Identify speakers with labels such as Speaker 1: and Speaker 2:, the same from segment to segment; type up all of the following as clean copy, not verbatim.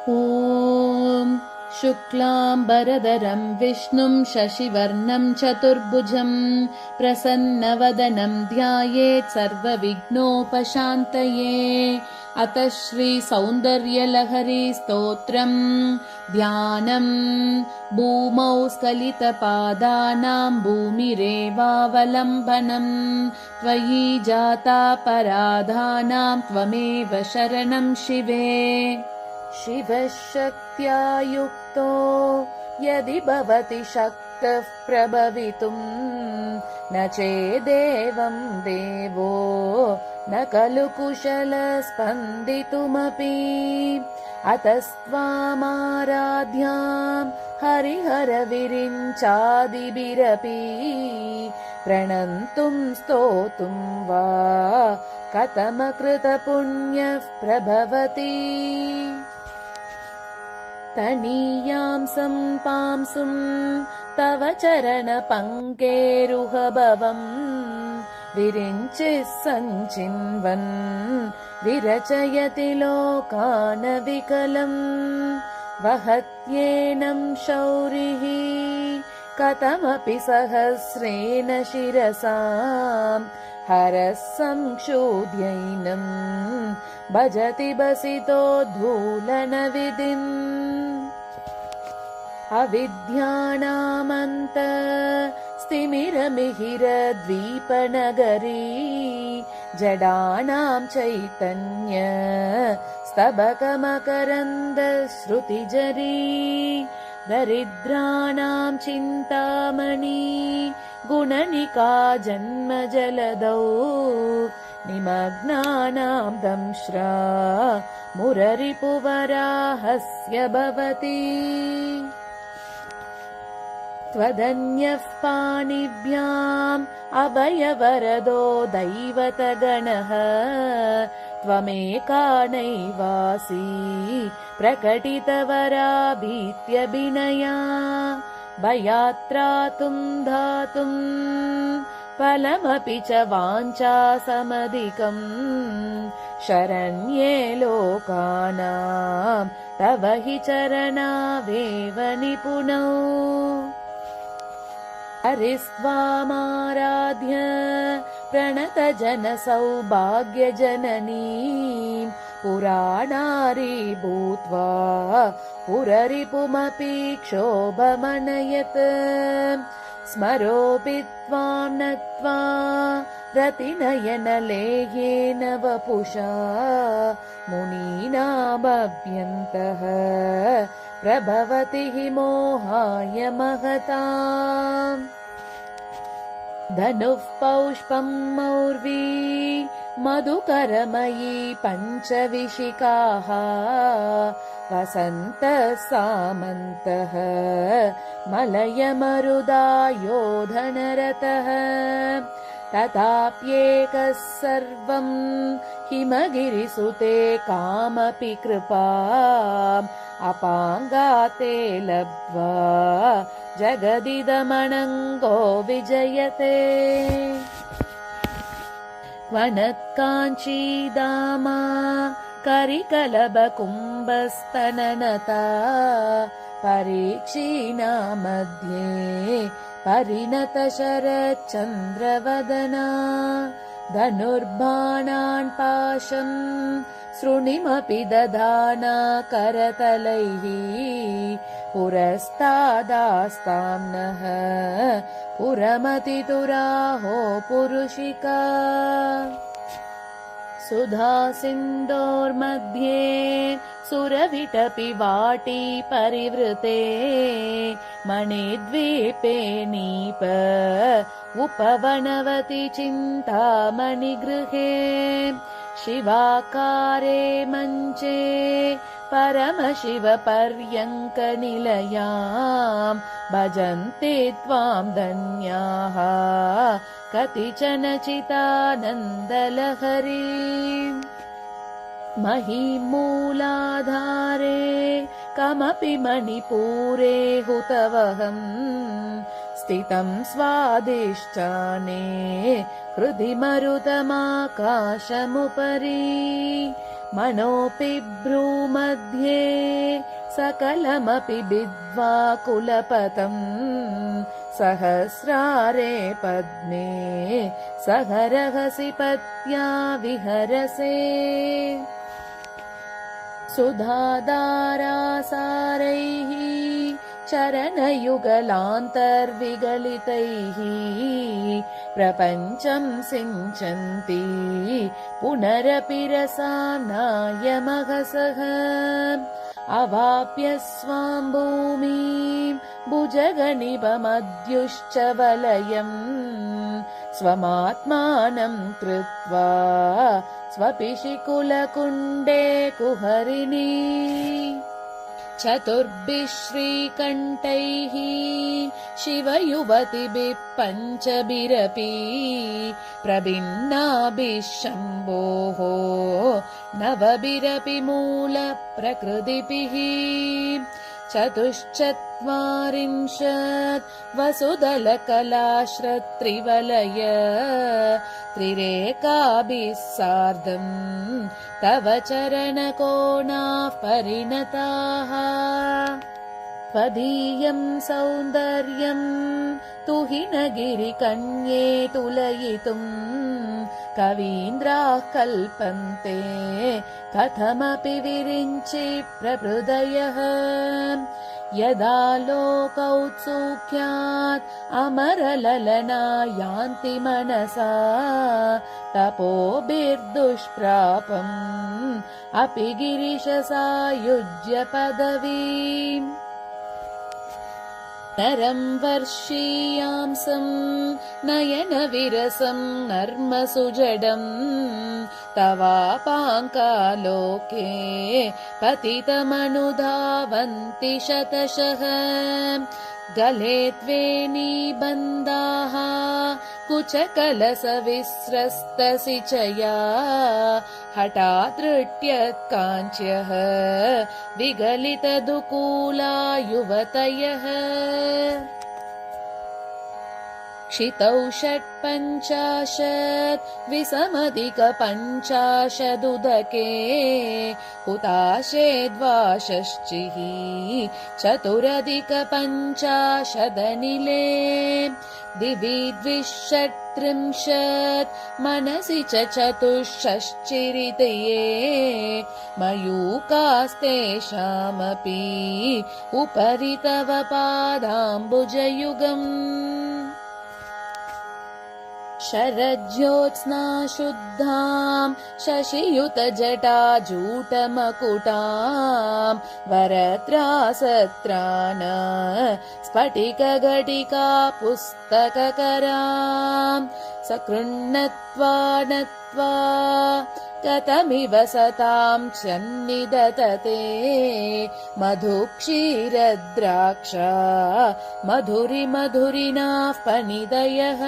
Speaker 1: ॐ शुक्लाम्बरधरं विष्णुं शशिवर्णं चतुर्भुजं प्रसन्नवदनं ध्यायेत् सर्वविघ्नोपशान्तये। अतः श्रीसौन्दर्यलहरी स्तोत्रम् ध्यानम् भूमौ स्खलितपादानां भूमिरेवावलम्बनम् त्वयि जातापराधानां त्वमेव शरणं शिवे। शिवशक्त्या युक्तो यदि भवति शक्तः प्रभवितुम् न चेदेवं देवो न खलु कुशलस्पन्दितुमपि। अतस्त्वामाराध्यां हरिहरविरिञ्चादिभिरपि प्रणन्तुं स्तोतुं वा कथमकृतपुण्यः प्रभवति। तनीयां सम्पांसुं तव चरणपङ्केरुहभवम् विरिञ्चिः सञ्चिन्वन् विरचयति लोकानविकलम्। वहत्येनं शौरिः कथमपि सहस्रेण शिरसाम् हरः संक्षोध्यैनं भजति बसितोद्धूलनविधिम्। अविद्यानामन्त स्तिमिरमिहिरद्वीपनगरी जडानां चैतन्य स्तबकमकरन्दश्रुतिजरी दरिद्राणां चिन्तामणि गुणनिका जन्मजलदौ निमग्नानां दंश्रा मुररिपुवराहस्य भवति। त्वदन्यः पाणिभ्याम् अभयवरदो दैवतगणः त्वमेकानैवासि प्रकटितवराभीत्यभिनया। भयात्रातुं धातुं फलमपि च वाञ्छासमधिकम् शरण्ये लोकानां तव हि चरणावेव निपुणौ। हरिस्त्वामाराध्य प्रणतजनसौभाग्यजननीं पुराणारी भूत्वा पुररिपुमपि क्षोभमनयत्। स्मरोऽपि त्वां नत्वा रतिनयनलेह्येन वपुषा मुनीनामभ्यन्तः प्रभवति हि मोहाय महताम्। धनुः पौष्पं मौर्वी मधुकरमयी पञ्चविशिखाः वसन्तः सामन्तः मलयमरुदायोधनरतः। तथाप्येकः सर्वं हिमगिरिसुते कामपि कृपाम् अपाङ्गाते लब्ध्वा जगदिदमणङ्गो विजयते। वनत्काञ्चीदामा करिकलभकुम्भस्तननता परीक्षीणा मध्ये परिणतशरच्चन्द्रवदना। धनुर्बाणान् पाशं सृणिमपि दधाना करतलैः पुरस्तादास्तां नः पुरमतितुराहो पुरुषिका। सुधा सिन्धोर्मध्ये सुरविटपि वाटी परिवृते मणिद्वीपे नीप उपवनवति चिन्तामणिगृहे। शिवाकारे मञ्चे परमशिवपर्यङ्कनिलयां भजन्ते त्वां धन्याः कतिचन चितानन्दलहरी। महीमूलाधारे कमपि मणिपूरे हुतवहम् स्थितं स्वादिष्टाने हृदि मरुतमाकाशमुपरि। मनोऽपि भ्रूमध्ये सकलमपि विद्वा कुलपतम् सहस्रारे पद्मे सहरहसि पत्या विहरसे सुधाधारासारैः चरणयुगलान्तर्विगलितैः प्रपञ्चं सिञ्चन्ति पुनरपि रसाम्नायमघसः अवाप्य स्वां भूमिं भुजगनिभमद्युश्च वलयम् स्वमात्मानं कृत्वा स्वपिशिकुलकुण्डे कुहरिणी चतुर्भिः श्रीकण्ठैः शिवयुवतिभिः पञ्चभिरपि प्रभिन्नाभिः शम्भोः नवभिरपि मूलप्रकृतिभिः चतुश्चत्वारिंशत् वसुदलकलाश्रत्रिवलय त्रिरेकाभिः सार्धम् तव चरणकोणाः परिणताः त्वदीयं सौन्दर्यं तुहिनगिरिकन्ये तुलयितुम् कवीन्द्राः कल्पन्ते कथमपि विरिञ्चि प्रहृदयः यदा लोकौत्सुक्यात् अमरललना यान्ति मनसा तपोभिर्दुष्प्रापम् अपि गिरिशसायुज्य पदवीम् नरं वर्षीयांसं नयनविरसं नर्मसुजडम् तवापाङ्कालोके पतितमनुधावन्ति शतशः गले त्वे निबन्धाः कुचकलसविस्रस्तसिचया हठादृट्यत्काञ्च्यः विगलितदुकूला युवतयः क्षितौ 150 विसमधिकपञ्चाशदुदके हुताशे द्वाषष्टिः चतुरधिकपञ्चाशदनिले दिवि 230 मनसि च 465 मयूकास्तेषामपि उपरि तव पादाम्बुजयुगम् शरज्योत्स्ना शुद्धां शशियुतजटाजूटमकुटां वरत्रासत्राण स्फटिकघटिका पुस्तककरां सकृण्णत्वा नत्वा गतमिव सतां सन्निदधते मधुक्षीरद्राक्षा मधुरिमधुरिणाः फणिदयः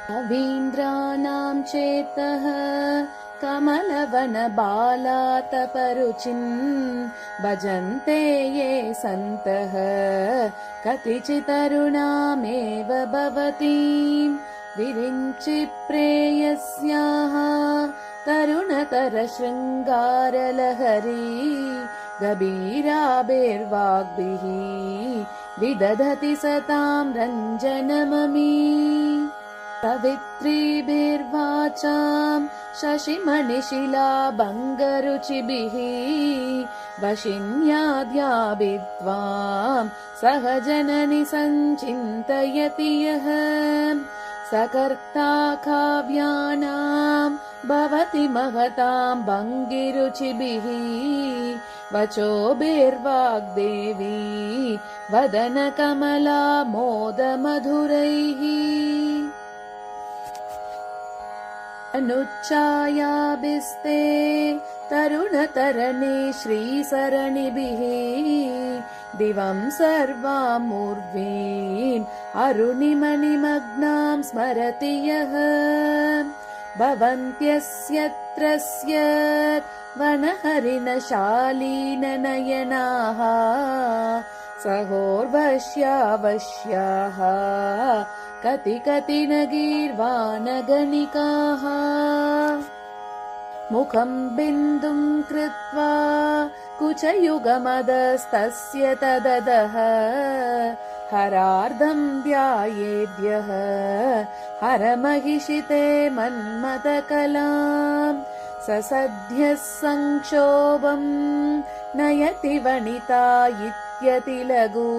Speaker 1: कवीन्द्राणां चेतः कमलवनबालातपरुचिन् भजन्ते ये सन्तः कतिचितरुणामेव भवतीं विरिञ्चि प्रेयस्याः तरुणतरशृङ्गारलहरी गभीराभिर्वाग्भिः विदधति सतां रञ्जनममी कवित्रीभिर्वाचां शशिमणिशिला भङ्गरुचिभिः वशिन्याद्याभित्वां सहजननि सञ्चिन्तयति यः सकर्ता काव्यानां भवति महतां भङ्गिरुचिभिः वचोभिर्वाग्देवी वदनकमला मोदमधुरैः अनुच्चायाभिस्ते तरुणतरणे श्रीसरणिभिः दिवं सर्वामूर्वीम् अरुणिमणिमग्नां स्मरति यः भवन्त्यस्यत्रस्य वनहरिणशालीननयनाः सहोर्वश्यावश्याः कति कति न गीर्वाणगणिकाः मुखं बिन्दुं कृत्वा कुचयुगमदस्तस्य तददः हरार्धं ध्यायेद्यः हरमहिषिते मन्मथकलाम् ससद्यः संक्षोभम् नयति वनिता इत्यतिलघु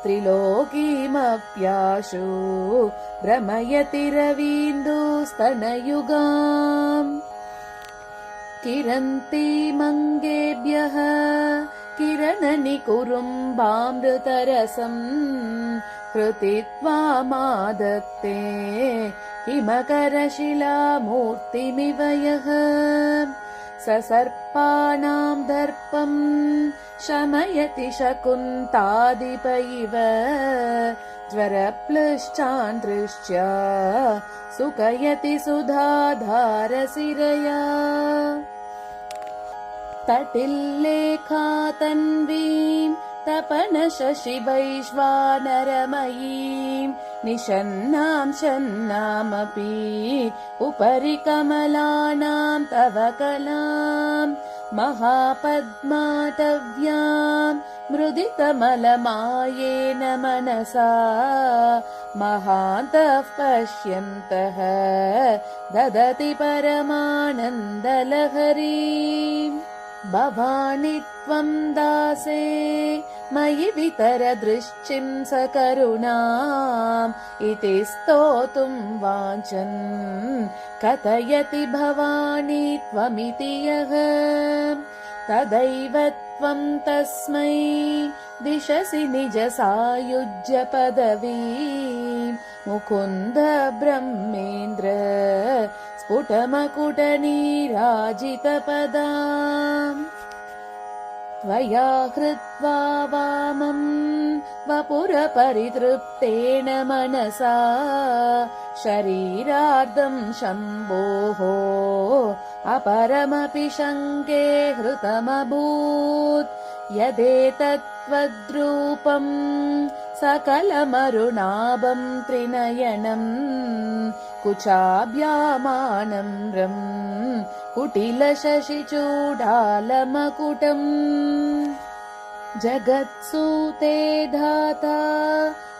Speaker 1: त्रिलोकीमप्याशु भ्रमयति रवीन्दुस्तनयुगाम् किरन्तीमङ्गेभ्यः किरणनिकुरुम्बामृतरसम् हृतित्वामादत्ते हिमकरशिलामूर्तिमिव यः ससर्पाणां दर्पम् शमयति शकुन्तादिप इव ज्वरप्लुश्चान्द्रिश्च सुकयति सुधाधारसिरया तटिल्लेखातन्वीं तपनशशिवैश्वानरमयीं निषन्नां शन्नामपि उपरि कमलानां तव कलां महापद्माटव्यां मृदितमलमायेन मनसा महान्तः पश्यन्तः ददति परमानन्दलहरीम् भवानि त्वं दासे मयि वितरदृश्चिं सकरुणाम् इति स्तोतुं वाञ्छन् कथयति भवानी त्वमिति यः तदैव त्वं तस्मै दिशसि निज सायुज्य पदवीं मुकुन्द ब्रह्मेन्द्र स्फुटमकुटनीराजितपदाम् त्वया हृत्वा वामं वपुरपरितृप्तेन मनसा शरीरार्धं शम्भोः अपरमपि शङ्के हृतमभूत् यदेतत्त्वद्रूपं सकलमरुणाभं त्रिनयनम् कुचाभ्यामानम्रम् कुटिलशशिचूडालमकुटम् जगत्सूते धाता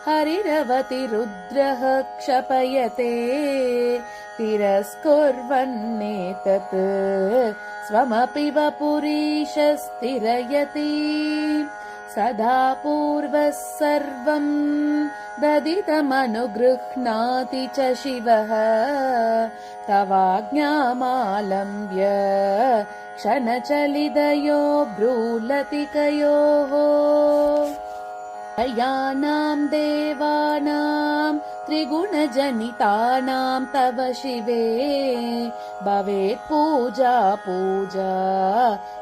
Speaker 1: हरिरवति रुद्रः क्षपयते तिरस्कुर्वन्नेतत् स्वमपि वपुरीश स्थिरयति सदा पूर्वः सर्वं ददितमनुगृह्णाति च शिवः तवाज्ञामालम्ब्य क्षणचलितयो भ्रूलतिकयोः त्रयाणां देवानां त्रिगुणजनितानां तव शिवे भवेत् पूजा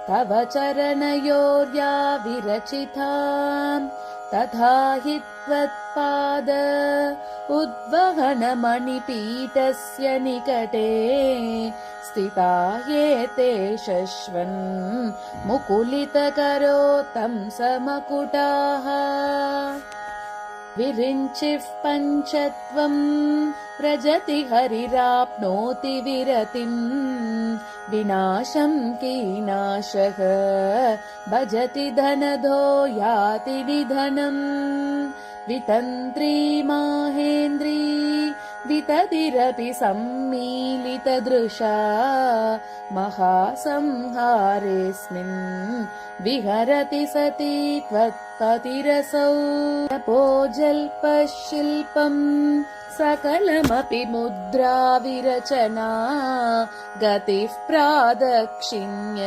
Speaker 1: तव चरणयोर्या विरचिताम् तथा हि त्वत्पाद उद्वहनमणिपीठस्य निकटे स्थिता येते शश्वन् मुकुलितकरोतं समकुटाः विरिञ्चिः पञ्चत्वं व्रजति हरिराप्नोति विरतिम् विनाशं कीनाशः भजति धनधो याति निधनम् वितन्त्री माहेन्द्री विततिरपि सम्मीलितदृशा महासंहारेऽस्मिन् विहरति सती त्वत्पतिरसौ तपोजल्पशिल्पम् सकलमपि मुद्रा विरचना गतिः प्रादक्षिण्य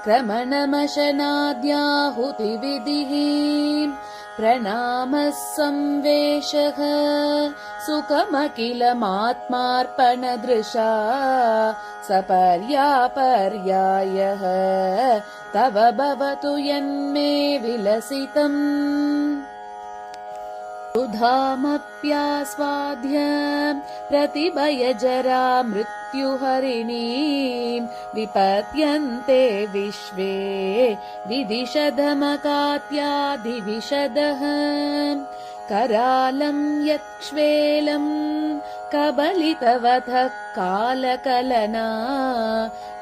Speaker 1: क्रमणमशनाद्याहुतिविधिः प्रणामः संवेशः सुखमखिलमात्मार्पणदृशा सपर्यापर्यायः तव भवतु यन्मे विलसितम् सुधामप्यास्वाद्य प्रतिभयजरा मृत्युहरिणीं विपद्यन्ते विश्वे विदिशधमकात्यादिविशदः करालं यक्ष्वेलं कबलितवधः कालकलना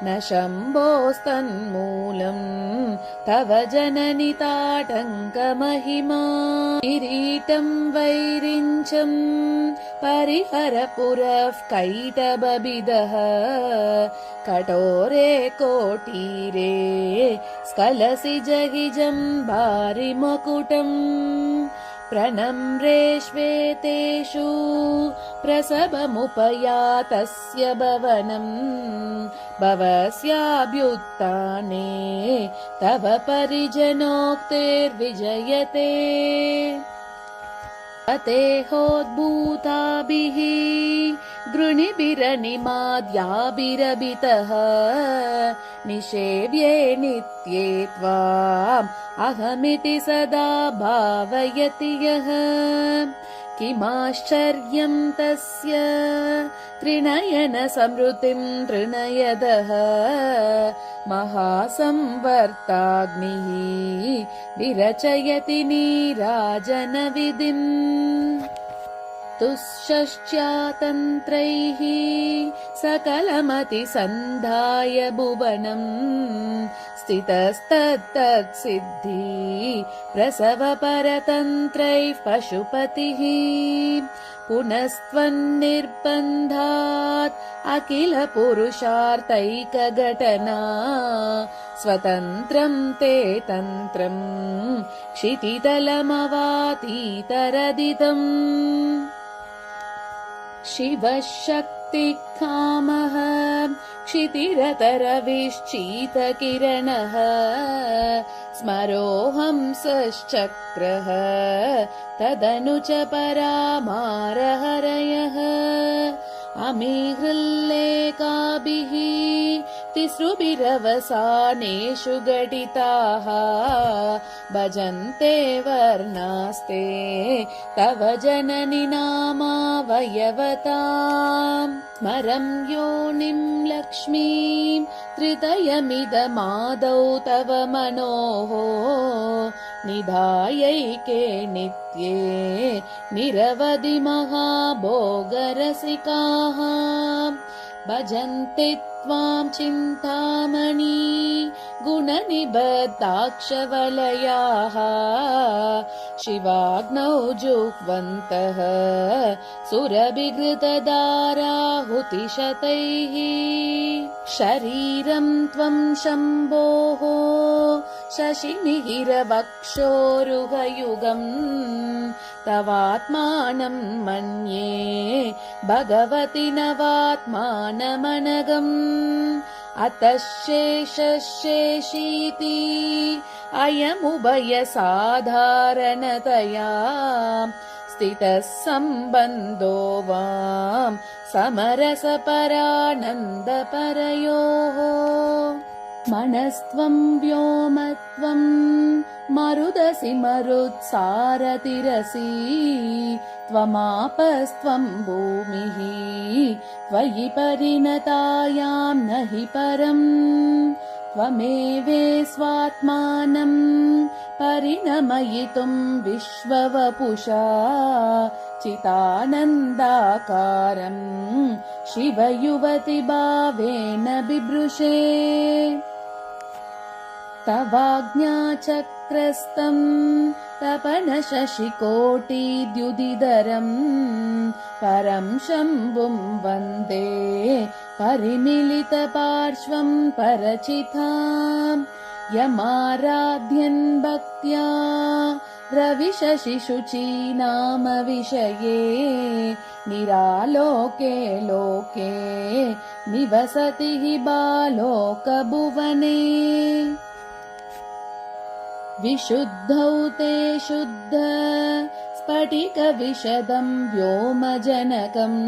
Speaker 1: न शम्भोस्तन्मूलम् तव जननि ताटङ्कमहिमा किरीटं वैरिञ्चम् परिहरपुरः कैटबबिदः कठोरे कोटीरे स्खलसि जहिजं भारिमकुटम् प्रणम्रेष्वेतेषु प्रसवमुपयातस्य भवनम् भवस्याभ्युत्थाने तव परिजनोक्तिर्विजयते अतेहोद्भूताभिः गृणिभिरनिमाद्याभिरभितः निषेव्ये नित्ये त्वाम् अहमिति सदा भावयति यः किमाश्चर्यं तस्य त्रिनयन समृतिं तृणयदः महासंवर्ताग्निः विरचयति नीराजनविधिम् तुश्चस्यातन्त्रैः सकलमतिसन्धाय भुवनम् स्थितस्तत्तत्सिद्धि प्रसवपरतन्त्रैः पशुपतिः पुनस्त्वन्निर्बन्धात् अखिल पुरुषार्थैकघटना स्वतन्त्रं ते तन्त्रं क्षितितलमवातीतरदितम् शिवः शक्तिकामः क्षितिरतरविश्चितकिरणः स्मरोऽहंसश्चक्रः तदनु च परामारहरयः अमीहृल्लेखाभिः तिसृभिरवसानेषु घटिताः भजन्ते वर्णास्ते तव जननि नामावयवताम् स्मरं योनिं लक्ष्मीं त्रितयमिदमादौ तव मनोः निधायैके नित्ये निरवधि महाभोगरसिकाः भजन्ति त्वां चिन्तामणि गुणनिबद्धाक्षवलयाः शिवाग्नौ जुह्वन्तः सुरभिघृतधाराहुतिशतैः शरीरं त्वं शम्भोः शशिमिहिरवक्षोरुहयुगम् तवात्मानं मन्ये भगवति नवात्मानमनघम् अतः शेषशेषीति अयमुभयसाधारणतया स्थितः सम्बन्धो वां समरसपरानन्दपरयोः मनस्त्वं व्योमत्वं मरुदसि मरुत्सारतिरसि त्वमापस्त्वं भूमिः त्वयि परिणतायां न हि परम् त्वमेवे स्वात्मानं परिणमयितुं विश्ववपुषा चितानन्दाकारं शिवयुवति भावेन बिभृशे तवाज्ञाचक्रस्तं तपनशशिकोटिद्युदिधरम् परं शम्भुं वन्दे परिमिलितपार्श्वं परचिताम् यमाराध्यन् भक्त्या रविशशिशुची नाम विषये निरालोके लोके निवसति हि बालोकभुवने विशुद्धौ ते शुद्ध स्फटिकविशदं व्योमजनकम्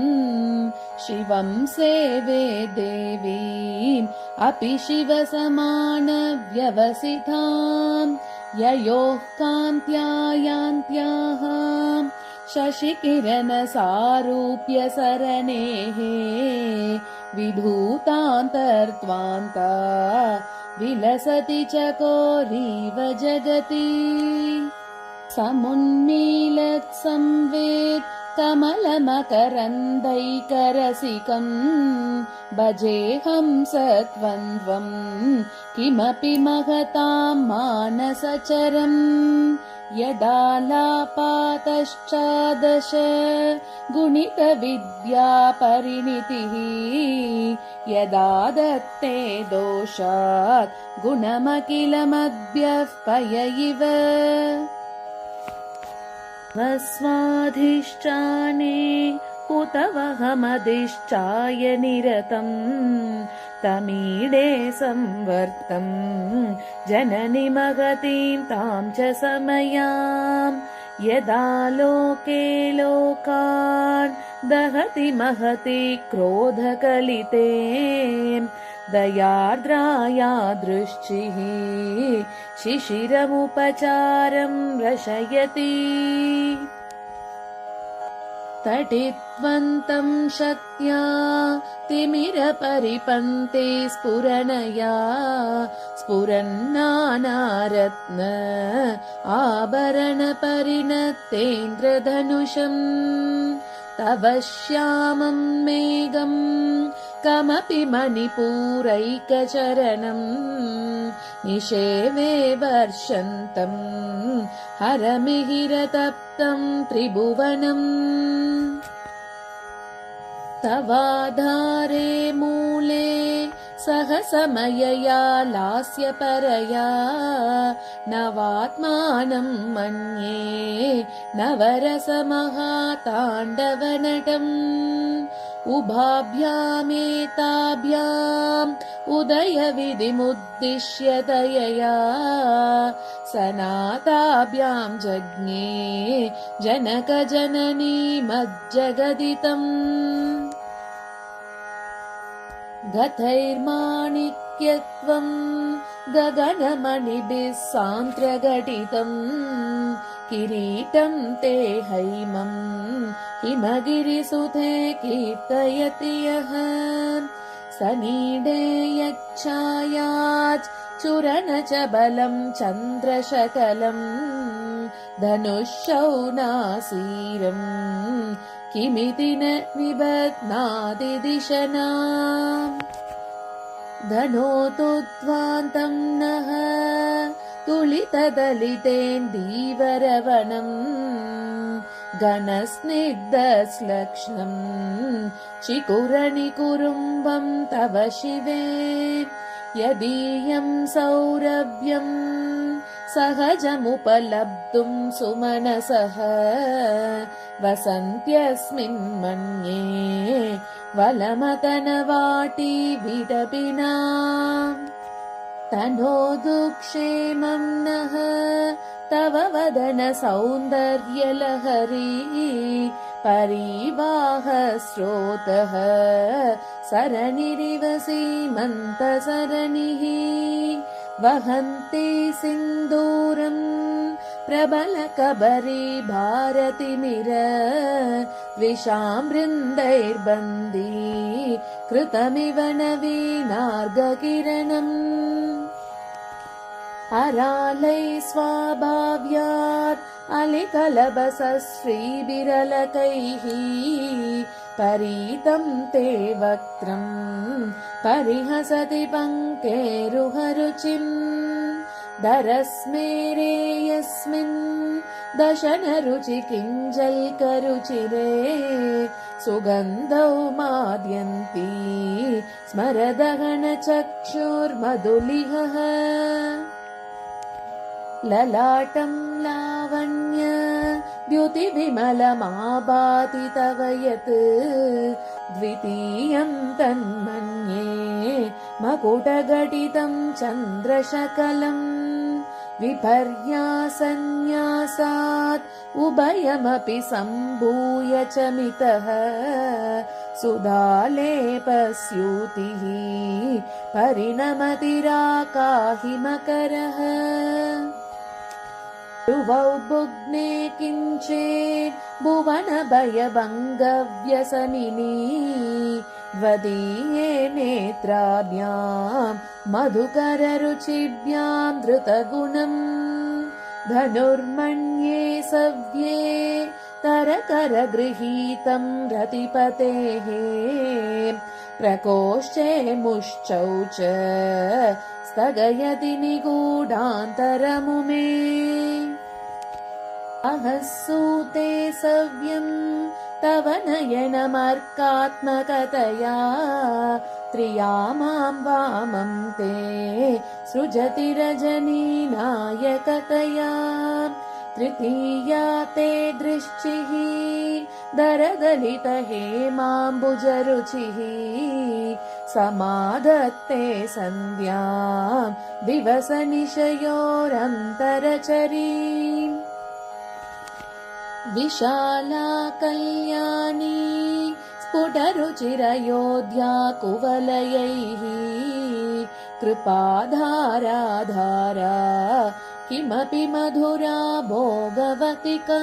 Speaker 1: शिवं सेवे देवीम् अपि शिवसमानव्यवसिताम् ययोः कान्त्यायान्त्याः शशिकिरणसारूप्यसरणेः विधूतान्तर्त्वान्ता विलसति चकोरीव जगति समुन्मीलत् संवेत् कमलमकरन्दैकरसिकम् भजेऽहं सत्वन्द्वम् किमपि महतां मानसचरम् यदालापातश्चादश गुणितविद्या परिणितिः यदा दत्ते दोषात् गुणमखिलमद्भ्यः पय इव स्वस्वाधिष्ठाने कुतवहमधिष्ठाय निरतम् तमीडे संवर्तम् जननि महतीं तां च समयाम् यदा लोके लोकान् दहति महति क्रोधकलिते दयार्द्राया दृष्टिः शिशिरमुपचारं रशयति तटित्वन्तं शक्त्या तिमिरपरिपन्ते स्फुरनया स्फुरन्नानारत्न आभरणपरिणतेन्द्रधनुषम् तव श्यामं मेघम् कमपि मणिपूरैकचरणम् निषेवे वर्षन्तम् हरमिहिरतप्तं त्रिभुवनम् तवाधारे मूले सहसमयया लास्यपरया नवात्मानं मन्ये नवरसमहाताण्डवनटम् उभाभ्यामेताभ्याम् उदयविधिमुद्दिश्य दयया सनाताभ्यां जज्ञे जनकजननी मज्जगदितम् गतैर्माणिक्यत्वं गगनमणिभिः सान्त्रघटितम् किरीटं ते हैमं हिमगिरिसुते कीर्तयति यः सनीडे यच्छायात् चुरणचबलं चन्द्रशकलं धनुःशौनासीरं किमिति न निबध्नाति दिशना धनोतुध्वान्तं नः तुलितदलितेन्दीवरवनम् घनस्निग्धश्लक्ष्णम् चिकुरनिकुरुम्बं तव शिवे यदीयं सौरभ्यं सहजमुपलब्धुं सुमनसः वसन्त्यस्मिन् मन्ये वलमतनवाटी विडपिना तनोदुक्षेमं नः तव वदन सौन्दर्यलहरी परिवाहस्रोतः सरनिरिव सीमन्तसरणिः वहन्ति सिन्दूरम् प्रबलकबरी भारतिमिर द्विषामृन्दैर्बन्दी कृतमिव नवीनार्गकिरणम् अरालैः स्वाभाव्यात् अलिकलबसश्रीविरलकैः परीतं ते वक्त्रम् परिहसति पङ्केरुहरुचिम् दरस्मेरे यस्मिन् दशनरुचि किञ्जल्करुचिरे सुगन्धौ माद्यन्ती स्मरदहनचक्षुर्मधुलिहः ललाटं लावण्य द्युतिविमलमाभाति तव यत् द्वितीयं तन्मन्ये मकुटघटितं चन्द्रशकलम् विपर्यासन्न्यासात् उभयमपि सम्भूय च मितः सुधालेपस्यूतिः परिणमतिराकाहिमकरः भ्रुवौ भुग्ने किञ्चित् भुवनभयभङ्गव्यसनिनी त्वदीये नेत्राभ्यां मधुकररुचिभ्यां धृतगुणम् धनुर्मन्ये सव्ये तरकरगृहीतं रतिपतेः प्रकोष्ठे मुष्चौ च स्थगयति निगूढान्तरमुमे अहसूते सव्यं तव नयनमर्कात्मकतया त्रियामां वामं ते सृजति रजनीनायकतया तृतीया ते दृश्चिः दरदलितहेमाम्बुजरुचिः समाधत्ते सन्ध्यां दिवसनिशयोरन्तरचरीम् विशाला कल्याणी स्फुटरुचिरयोध्या कुवलयैः कृपाधाराधारा किमपि मधुरा भोगवतिका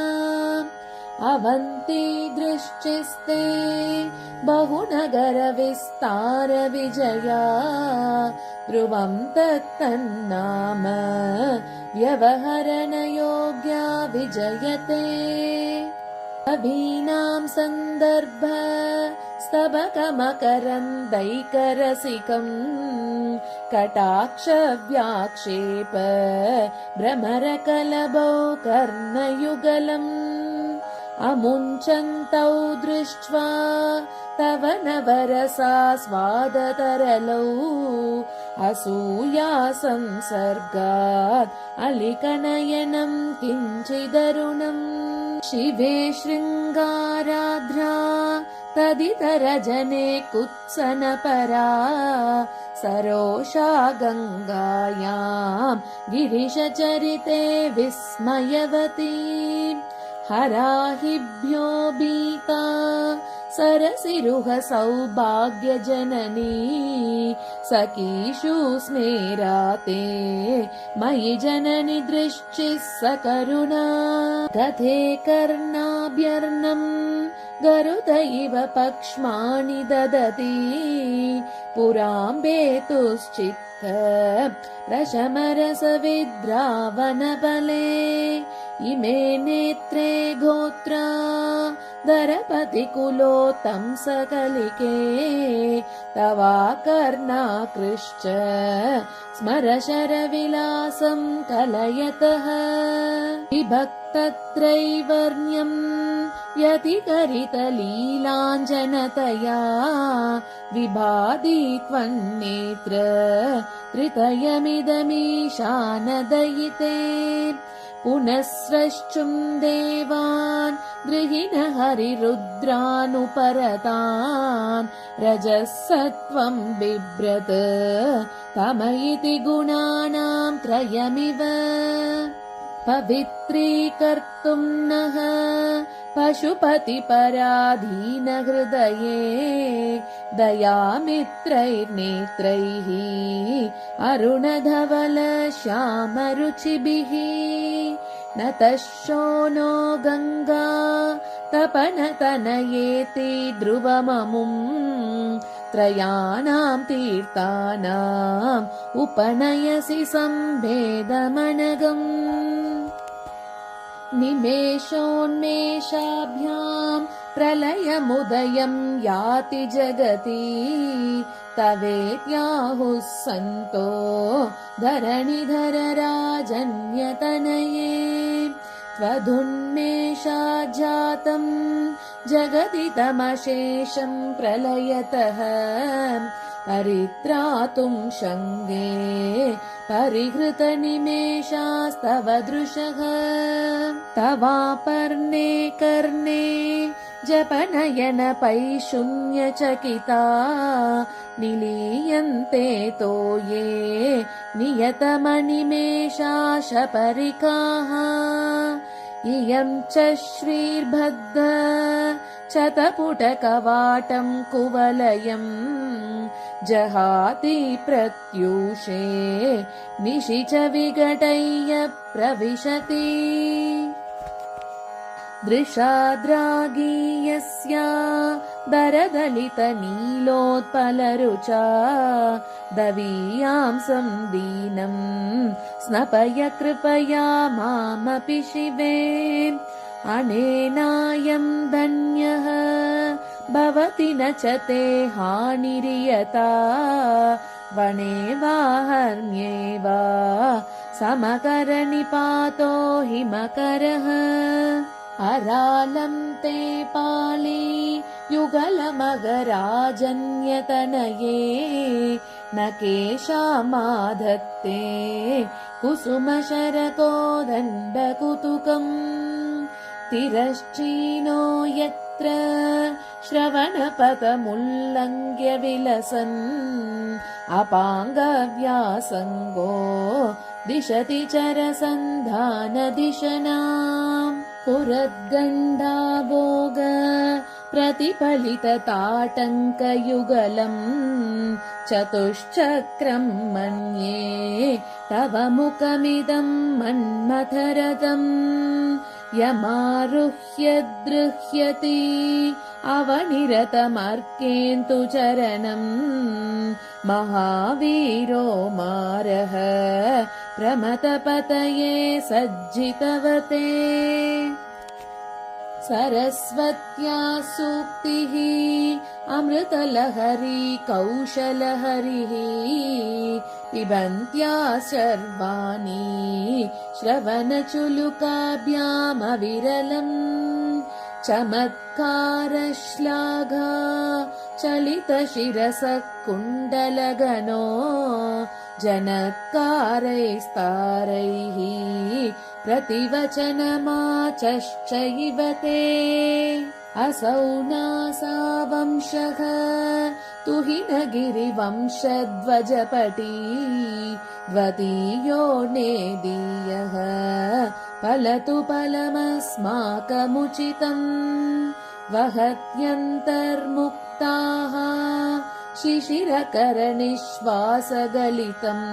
Speaker 1: अवन्ती दृश्चिस्ते बहुनगरविस्तारविजया ध्रुवं तत्तन्नाम व्यवहरणयोग्या विजयते अभीनां सन्दर्भ स्तबकमकरन्दैकरसिकम् कटाक्षव्याक्षेप भ्रमरकलभौ कर्णयुगलम् अमुञ्चन्तौ दृष्ट्वा तव नवरसास्वादतरलौ असूया संसर्गात् अलिकनयनं किञ्चिदरुणम् शिवे शृङ्गाराध्रा तदितरजने कुत्सनपरा सरोषा गङ्गायां गिरिशचरिते विस्मयवती हराहिभ्यो भीता सरसिरुह सौभाग्यजननी सखीषु स्मेराते मयि जननि दृश्चिः सकरुणा कथे कर्णाभ्यर्णम् गरुड इव पक्ष्माणि ददति पुराम्बेतुश्चित्त रशमरसविद्रावणबले इमे नेत्रे गोत्रा दरपतिकुलोत्तं सकलिके तवाकर्णाकृश्च स्मरशरविलासं कलयतः विभक्तत्रैवर्ण्यम् यतिकरितलीलाञ्जनतया विभाति त्वन्नेत्र त्रितयमिदमीशानदयिते पुनःस्रष्टुं देवान् गृहिण हरिरुद्रानुपरतान् रजः सत्त्वं बिभ्रत तम इति गुणानां त्रयमिव पवित्रीकर्तुं नः पशुपतिपराधीनहृदये दयामित्रैर्नेत्रैः अरुणधवलश्यामरुचिभिः नतः शोनो गङ्गा तपनतनयेति ध्रुवममुम् त्रयाणां तीर्थानाम् उपनयसि सम्भेदमनगम् निमेषोन्मेषाभ्यां प्रलयमुदयं याति जगति तवेत्याहुः सन्तो धरणिधर राजन्यतनये त्वदुन्मेषाज्जातं जगति तमशेषं प्रलयतः परित्रातुं शङ्गे परिहृतनिमेषास्तव दृशः तवापर्णे कर्णे जपनयनपैशून्यचकिता निलीयन्ते तोये नियतमनिमेषाशपरिकाः इयं च श्रीर्भद्र शतपुटकवाटं कुवलयम् जहाति प्रत्यूषे निशि च विघटय्य प्रविशति दृशाद्रागीयस्या दरदलितनीलोत्पलरुचा दवीयां संदीनं स्नपय कृपया मामपि शिवे अनेनायं धन्यः भवति न च ते हानिरियता वने वा हर्म्ये वा समकरनिपातो हिमकरः अरालं ते पाली युगलमगराजन्यतनये न केशामाधत्ते कुसुमशरकोदण्डकुतुकम् तिरश्चीनो यत्र श्रवणपथमुल्लङ्घ्य विलसन् अपाङ्गव्यासङ्गो दिशति चरसन्धानदिशनाम् पुरद्गण्डाभोग प्रतिफलितताटङ्कयुगलम् चतुश्चक्रम् मन्ये तव मुखमिदं मन्मथरथम् यमारुह्य दृह्यति अवनिरतमर्केन्तु चरणम् महावीरो मारः प्रमथपतये सज्जितवते सरस्वत्या सूक्तिः अमृतलहरी कौशलहरिः पिबन्त्या सर्वाणि श्रवणचुलुकाभ्यामविरलम् चमत्कारश्लाघा चलितशिरसः कुण्डलगनो जनत्कारैस्तारैः प्रतिवचनमाचश्चैव ते असौ नासा वंशः तुहिनगिरिवंशध्वजपटी द्वितीयो नेदीयः फलतु फलमस्माकमुचितम् वहत्यन्तर्मुक्ताः शिशिरकरनिश्वासगलितम्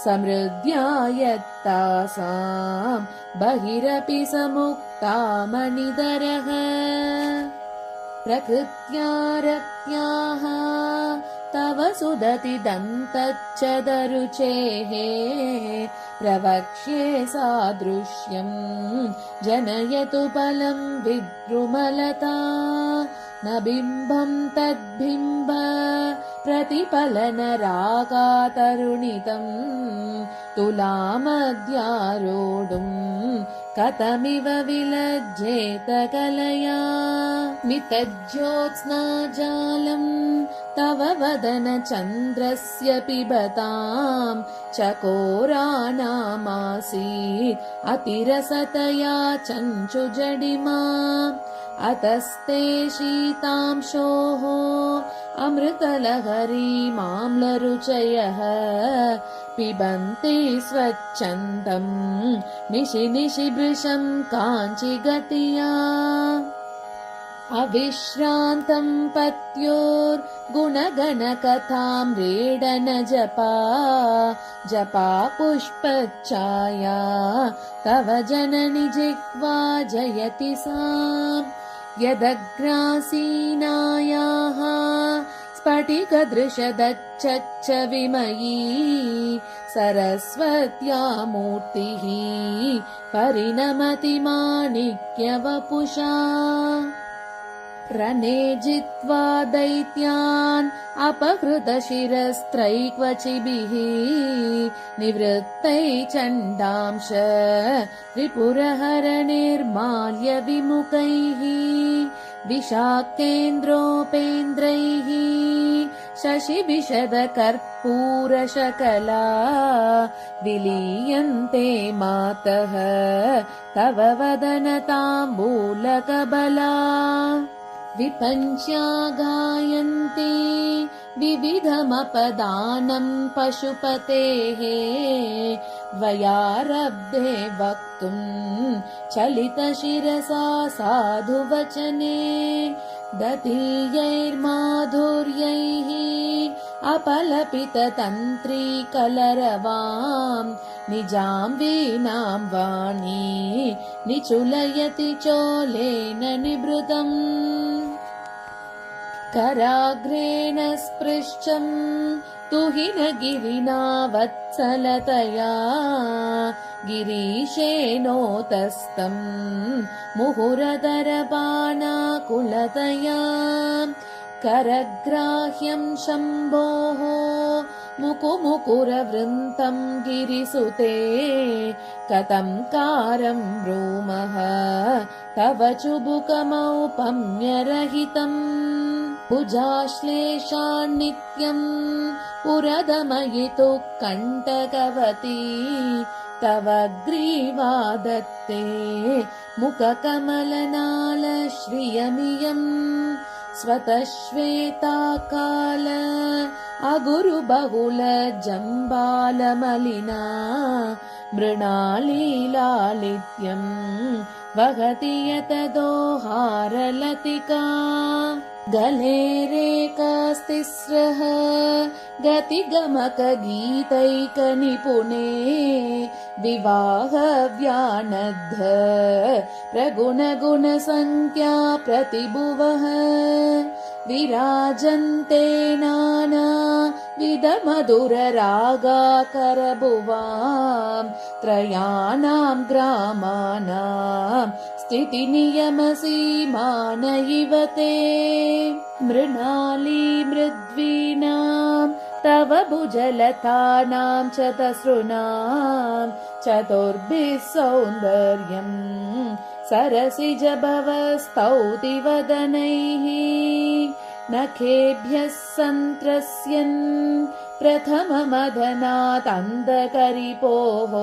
Speaker 1: समृद्ध्यायत्तासाम् बहिरपि समुक्तामणिधरः प्रकृत्या रत्याः तव सुदति दन्तच्च दरुचेः प्रवक्ष्ये सादृश्यम् जनयतु फलम् विद्रुमलता न बिम्बम् तद्बिम्ब प्रतिफलनरागातरुणितम् तुलामद्यारोढुम् कथमिव विलज्जेत कलया मितज्योत्स्नाजालम् तव वदन चन्द्रस्य पिबताम् चकोरानामासीत् अतिरसतया चञ्चुजडिमा अतस्ते शीतांशोः अमृतलहरीमाम्लरुचयः पिबन्ति स्वच्छन्दम् निशि निशि भृशम् काञ्चिगतिया अविश्रान्तम् पत्योर्गुणगणकथाम् रेडन जपा पुष्पच्छाया तव जननि जिह्वा जयति सा यदग्रासीनायाः स्फटिकदृशदच्छच्च विमयी सरस्वत्या मूर्तिः परिणमति माणिक्यवपुषा रणे जित्वा दैत्यान् अपहृतशिरस्त्रैक्वचिभिः निवृत्तै चण्डांश त्रिपुरहरनिर्माल्य विमुखैः विशाक्तेन्द्रोपेन्द्रैः शशिविशदकर्पूरशकला विलीयन्ते मातः तव वदनताम्बूलकबला विपञ्च्या गायन्ति विविधमपदानम् पशुपतेः द्वयारब्धे वक्तुम् चलितशिरसा साधुवचने दधीयैर्माधुर्यैः अपलपिततन्त्रीकलरवाम् निजाम् वीणाम् वाणी निचुलयति चोलेन निभृतम् कराग्रेण स्पृश्यम् तुहिनगिरिना वत्सलतया गिरीशेनोतस्तम् मुहुरदरबाणाकुलतया करग्राह्यं शम्भोः मुकुमुकुरवृन्तं गिरिसुते कथं कारं ब्रूमः तव चुबुकमौपम्यरहितम् भुजाश्लेषान्नित्यम् पुरदमयितुः कण्टकवती तव ग्रीवा दत्ते मुखकमलनालश्रियमियम् स्वतः श्वेताकाल अगुरुबहुल जम्बालमलिना मृणालीलालित्यम् वहति यतदोहारलतिका गलेरेकास्तिस्रः गतिगमकगीतैकनिपुणे विवाहव्यानद्ध प्रगुणगुणसङ्ख्या प्रतिभुवः विराजन्ते नाना विधमधुररागाकरभुवां त्रयाणां ग्रामाणां स्थितिनियमसीमान इव ते मृणाली मृद्वीनां तव भुजलतानां चतसृणां चतुर्भिः सौन्दर्यम् सरसिजभवस्तौति वदनैः नखेभ्यः सन्त्रस्यन् प्रथममदनादन्दकरिपोः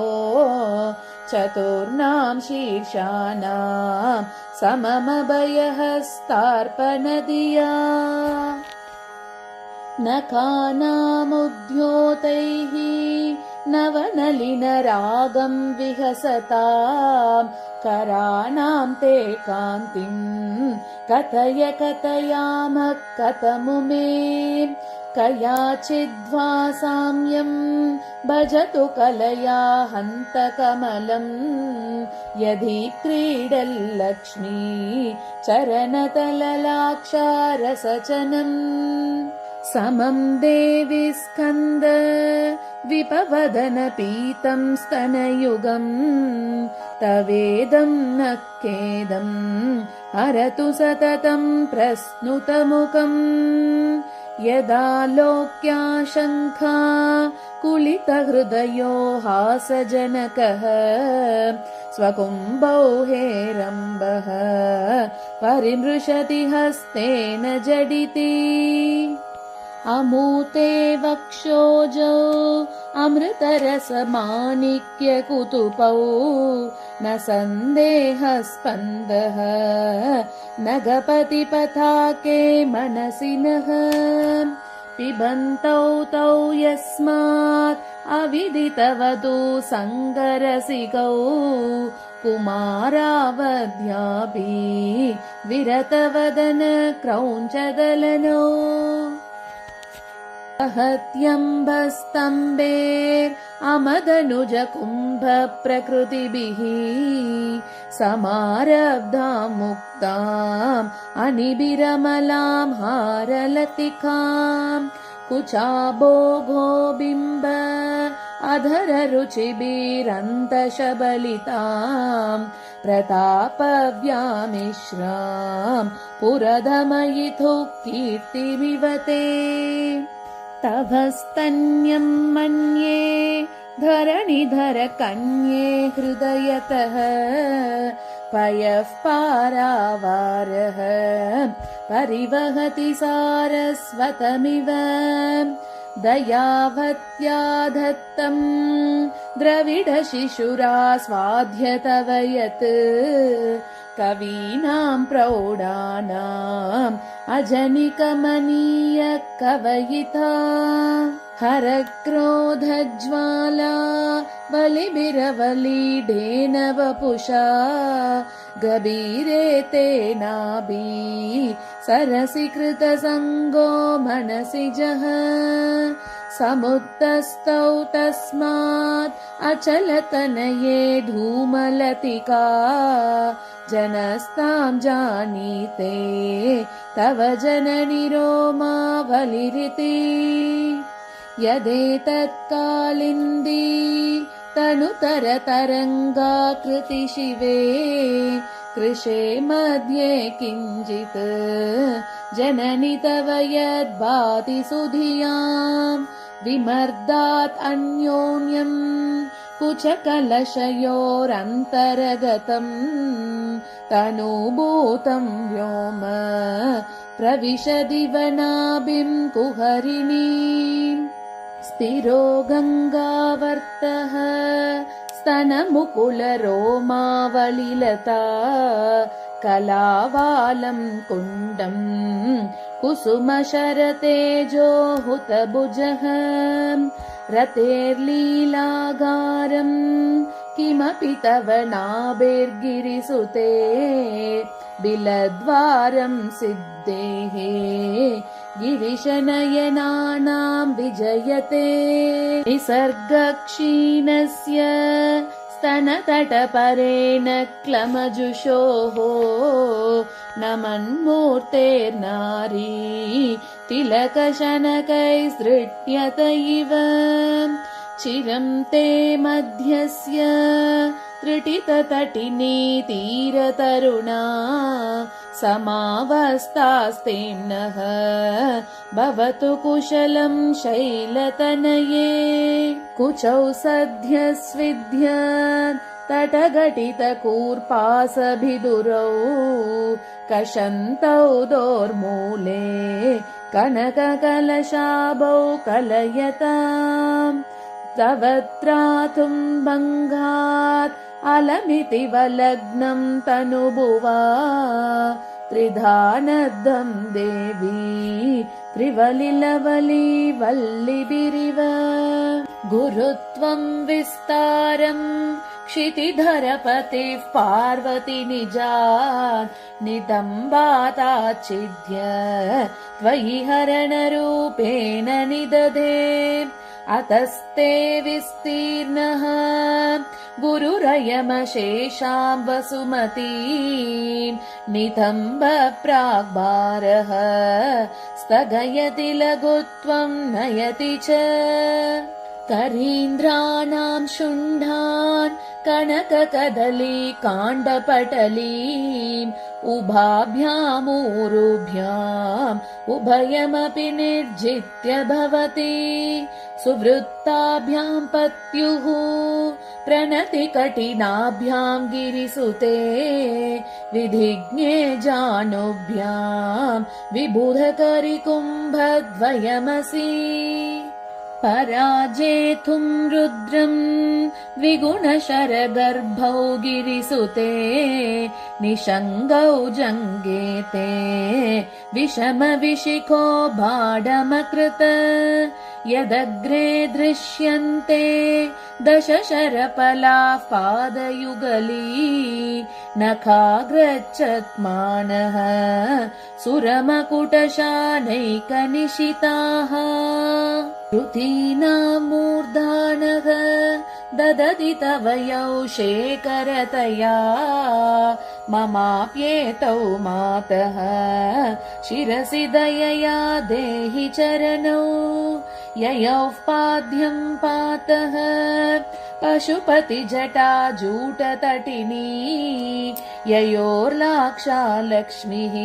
Speaker 1: चतुर्णां शीर्षाणां सममभयहस्तार्पणधिया नखानामुद्योतैः नवनलिनरागं विहसतां कराणां ते कान्तिं कथय कथयामः कथमुमे कयाचिद्वा साम्यं भजतु कलया हन्तकमलं यदि क्रीडल्लक्ष्मी चरणतललाक्षारसचनम् समं देवि स्कन्द विपवदन पीतं स्तनयुगम् तवेदं न खेदम् हरतु सततं प्रस्नुतमुखम् यदा लोक्याशङ्का कुलितहृदयो हासजनकः स्वकुम्भौ हेरम्बः परिमृशति हस्तेन जडिति अमूते वक्षोजौ अमृतरसमाणिक्यकुतुपौ न सन्देहस्पन्दः नगपतिपताके मनसि नः पिबन्तौ तौ यस्मात् अविदितवधू सङ्गरसिकौ कुमारावध्यापि विरतवदन क्रौञ्चदलनौ अहत्यम्बस्तम्बेर् अमदनुज कुम्भ प्रकृतिभिः समारब्धां मुक्ताम् अनिबिरमलां हारलतिकां कुचाभोगो बिम्ब अधर रुचिभिरन्तशबलितां प्रतापव्यामिश्रां पुरधमयितुः कीर्तिमिवते तव स्तन्यं मन्ये धरणिधर कन्ये हृदयतः पयः पारावारः परिवहति सारस्वतमिव दयावत्या दत्तं द्रविडशिशुरास्वाद्य तव यत् कवीनां प्रौढानाम् अजनिकमनीय कवयिता हरक्रोधज्वाला बलिभिरवलीढेन वपुषा गभीरे तेनाभि सरसि कृतसङ्गो मनसि जः समुत्तस्तौ तस्मात् अचलतनये धूमलतिका जनस्तां जानीते तव जननि रोमावलिरिति यदेतत्कालिन्दी तनुतरतरङ्गाकृति शिवे कृशे मध्ये किञ्चित् जननि तव यद्भाति सुधियाम् विमर्दात् अन्योन्यम् कुचकलशयोरन्तरगतम् तनुभूतम् व्योम प्रविशदिव नाभिम् कुहरिणीम् स्थिरो गङ्गावर्तः स्तनमुकुलरोमावलिलता कलावालम् कुण्डम् कुसुमशरतेजो हुतभुजः रतेर्लीलागारम् किमपि तव नाभिर्गिरिसुते बिलद्वारम् सिद्धेः गिरिशनयनानाम् विजयते निसर्गक्षीणस्य स्तनतटपरेण क्लमजुषोः नमन्मूर्तेर्नारी तिलकशनकैसृट्यत इव चिरं ते मध्यस्य त्रिटिततटिनी तीरतरुणा समावस्थास्तेम्नः भवतु कुशलं शैलतनये कुचौ सद्यस्विद्य तटघटितकूर्पासभिदुरौ कषन्तौ दोर्मूले कनककलशाभौ कलयताम् तव त्रातुम् भङ्गात् अलमिति वलग्नम् तनुभुवा त्रिधानद्धम् देवी त्रिवलिलवली वल्लिभिरिव गुरुत्वम् विस्तारम् क्षितिधरपतिः पार्वती निजात् नितम्बाताच्छिद्य त्वयि हरणरूपेण निदधे अतस्ते विस्तीर्णः गुरुरयमशेषाम् वसुमतीम् नितम्ब प्राग्भारः स्थगयति लघुत्वम् नयति च करीन्द्राणाम् शुण्डान् कनककदली काण्डपटलीम् उभाभ्यामूरुभ्याम् उभयमपि निर्जित्य भवति सुवृत्ताभ्याम् पत्युः प्रणति कठिनाभ्याम् गिरिसुते विधिज्ञे जानुभ्याम् विबुधकरिकुम्भद्वयमसि पराजेतुम् रुद्रम् द्विगुणशरगर्भौ गिरिसुते निषङ्गौ जङ्गेते विषमविशिखो बाढमकृत यदग्रे दृश्यन्ते दशशरपलाः पादयुगली नखाग्रच्छत्मानः सुरमकुटशानैकनिशिताः ऋतीनाम् मूर्धानः ददति तव यौ शेखरतया ममाप्येतौ मातः शिरसि दयया देहि चरणौ ययोः पाद्यम् पातः पशुपतिजटा जूटतटिनी ययोर्लाक्षा लक्ष्मीः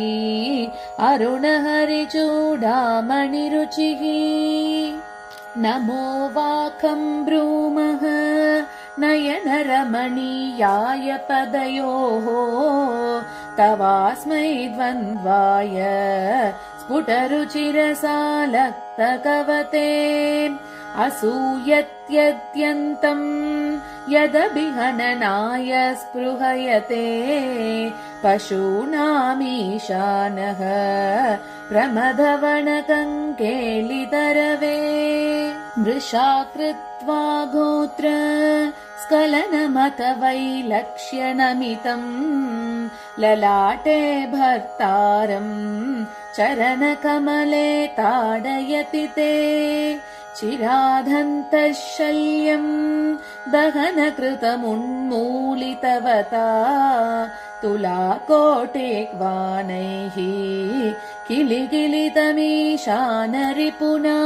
Speaker 1: अरुणहरिचूडामणिरुचिः नमो वाकम् ब्रूमः नयनरमणीयाय पदयोः तवास्मै द्वन्द्वाय स्फुटरुचिरसालक्तकवते असूयत्यत्यन्तम् यदभिहननाय स्पृहयते पशूनामीशानः प्रमदवनकङ्केलितरवे मृषा कृत्वा गोत्र स्खलनमत वैलक्ष्यनमितम् ललाटे भर्तारम् चरणकमले ताडयति ते चिराधन्तः शल्यम् दहनकृतमुन्मूलितवता तुलाकोटिक्वानैः किलिकिलितमीशानरिपुना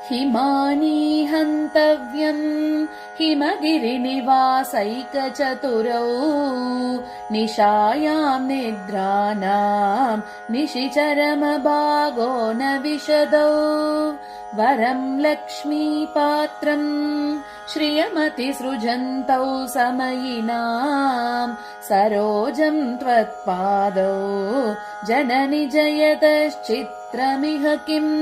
Speaker 1: हिमानी हन्तव्यम् हिमगिरिनिवासैकचतुरौ निशायां निद्राणाम् निशिचरमभागो न विशदौ वरं लक्ष्मीपात्रम् श्रियमतिसृजन्तौ समयिनाम् सरोजं त्वत्पादौ जननि जयतश्चित्रमिह किम्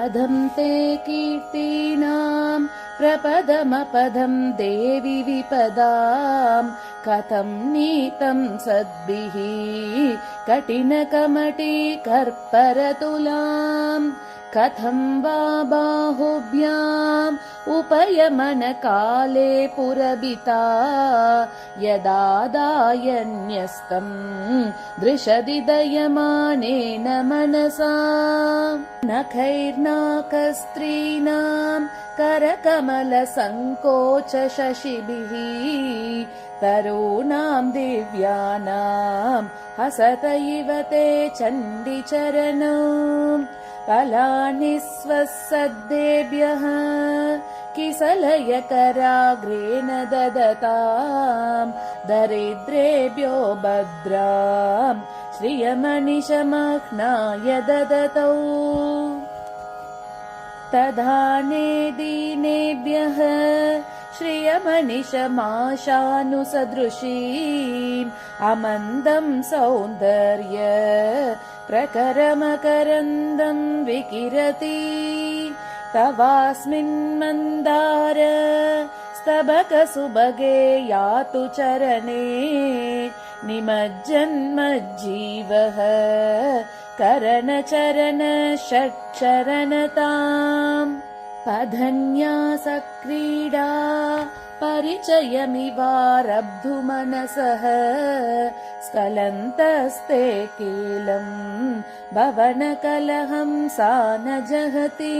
Speaker 1: अधं ते कीर्तीनाम् प्रपदमपदं देवि विपदाम् कथं नीतं सद्भिः कठिनकमटिकर्परतुलाम् कथं वा बाहुभ्याम् उपयमनकाले पुरबिता यदादायन्यस्तम् दृशदि दयमानेन मनसा नखैर्नाकस्त्रीणाम् करकमलसङ्कोच शशिभिः तरूणाम् दिव्यानाम् हसत इव ते चण्डिचरणौ फलानि स्वसद्देभ्यः किसलयकराग्रेण ददताम् दरिद्रेभ्यो भद्राम् श्रियमनिशमह्नाय ददतौ तदाने दीनेभ्यः श्रियमनिशमाशानुसदृशीम् अमन्दं सौन्दर्य प्रकरमकरन्दं विकिरति तवास्मिन् मन्दार स्तबकसुभगे यातु चरणे निमज्जन्मज्जीवः करणचरण षट्चरणताम् पधन्यासक्रीडा परिचयमिवारब्धुमनसः स्खलन्तस्ते कीलम् भवनकलहं सा न जहति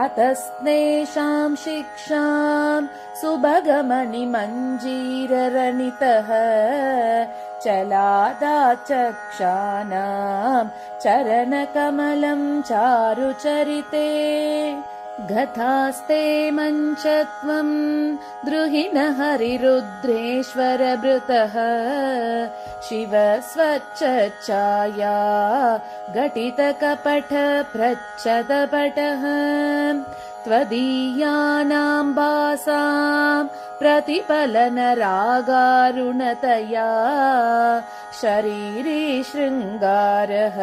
Speaker 1: अतस्तेषां शिक्षां सुभगमणिमञ्जीररणितः चलादाचक्षाणां चरणकमलं चारुचरिते गतास्ते मञ्चत्वं द्रुहिण हरिरुद्रेश्वरभृतः शिव स्वच्छाया घटितकपट प्रच्छदपटः त्वदीयानां भासां प्रतिफलनरागारुणतया शरीरे शृङ्गारः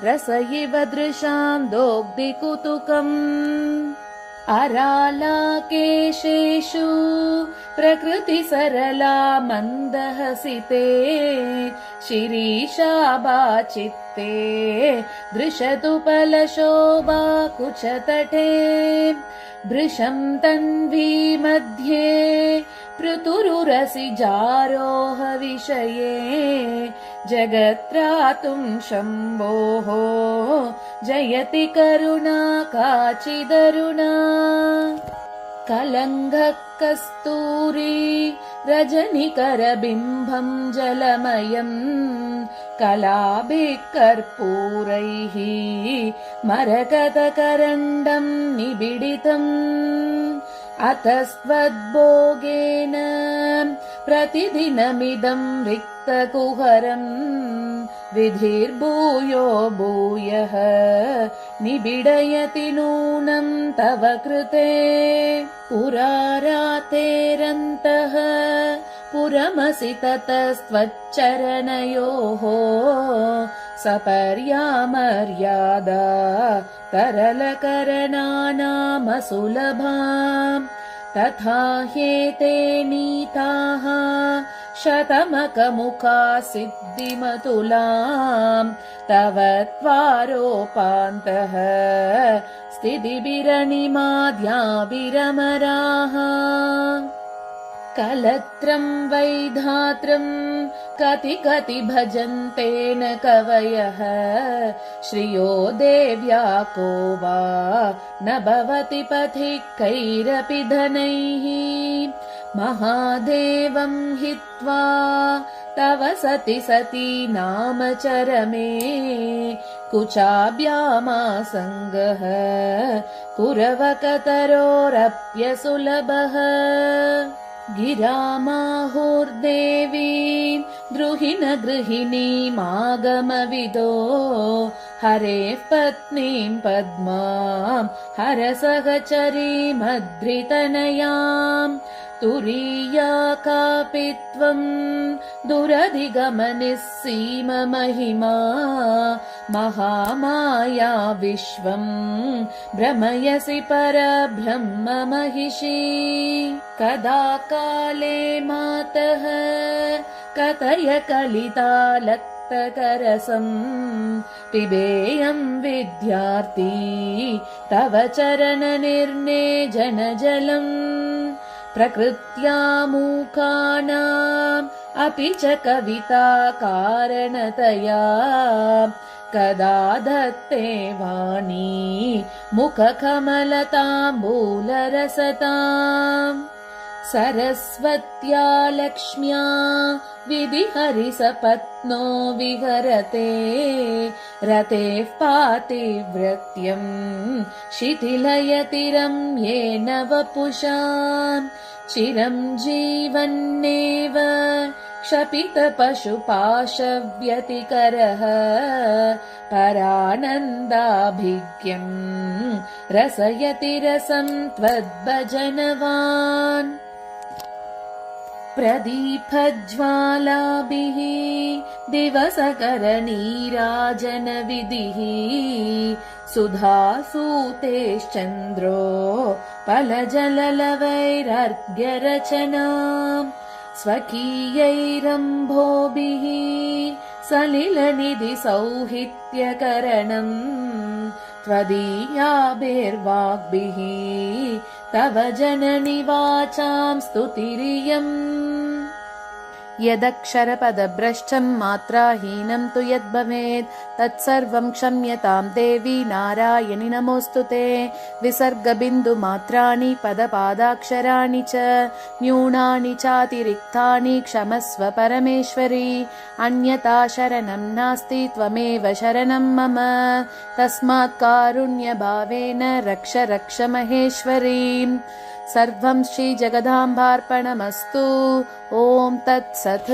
Speaker 1: रस इव दृशां दोग्धिकुतुकम् अरालाकेशेषु प्रकृतिसरला मन्दहसिते शिरीशाभाचित्ते दृशतु फलशोभा कुचतटे भृशं तन्वी मध्ये पृतुरुरसिजारोह विषये जगत्रातुं शम्भोः जयति करुणा काचिदरुणा कलङ्घः कस्तूरी रजनिकरबिम्बं जलमयम् कलाभिः कर्पूरैः मरकतकरण्डं निबिडितम् अतस्त्वद्भोगेन प्रतिदिनमिदं रिक्तकुहरम् विधिर्भूयो भूयः निबिडयति नूनं तव कृते पुरारातेरन्तः पुरमसि ततस्त्वच्चरणयोः सपर्यामर्यादा तरलकरणानामसुलभाम् तथा ह्येते नीताः शतमकमुखा सिद्धिमतुलाम् तव त्वारोपान्तः स्थितिभिरनिमाद्याभिरमराः कलत्रं वैधात्रं कति कति भजन्ते न कवयः श्रियो देव्या को वा न भवति पथिकैरपि धनैः महादेवं हित्वा तव सति सती नाम चरमे कुचाभ्यामासङ्गः कुरवकतरोरप्यसुलभः गिरामाहुर्देवी द्रुहिण गृहिणीमागमविदो हरेः पत्नीं पद्मां हरसहचरीमद्रितनयाम् तुरीया कापि त्वं दुरधिगमनिस्सीममहिमा महामाया विश्वं भ्रमयसि परब्रह्ममहिषी कदा काले मातः कथय कलितालक्तकरसं पिबेयं विद्यार्थी तव चरणनिर्नेजनजलम् प्रकृत्या मूकानाम् अपि च कविता कारणतया कदा दत्ते वाणी मुखकमलताम्बूलरसताम् सरस्वत्या लक्ष्म्या विधिहरिसपत्नो विहरते रतेः पातिव्रत्यम् शिथिलयति रम्येन वपुषा चिरं जीवन्नेव क्षपितपशुपाशव्यतिकरः परानन्दाभिज्ञम् रसयति रसं त्वद्भजनवान् प्रदीपज्वालाभिः दिवसकरनीराजनविधिः सुधासूतेश्चन्द्रो फलजललवैरर्घ्यरचनाम् स्वकीयैरम्भोभिः सलिलनिधिसौहित्यकरणम् त्वदीयाभिर्वाग्भिः तव जननि वाचां स्तुतिरियम् यदक्षरपदभ्रष्टं मात्राहीनं तु यद्भवेत् तत्सर्वं क्षम्यतां देवी नारायणि नमोऽस्तुते विसर्गबिन्दुमात्राणि पदपादाक्षराणि च न्यूनानि चातिरिक्तानि क्षमस्व परमेश्वरी अन्यथा शरणं नास्ति त्वमेव शरणं मम तस्मात् कारुण्यभावेन रक्ष रक्ष महेश्वरीम् सर्वं श्रीजगदाम्बार्पणमस्तु ॐ तत्सत्।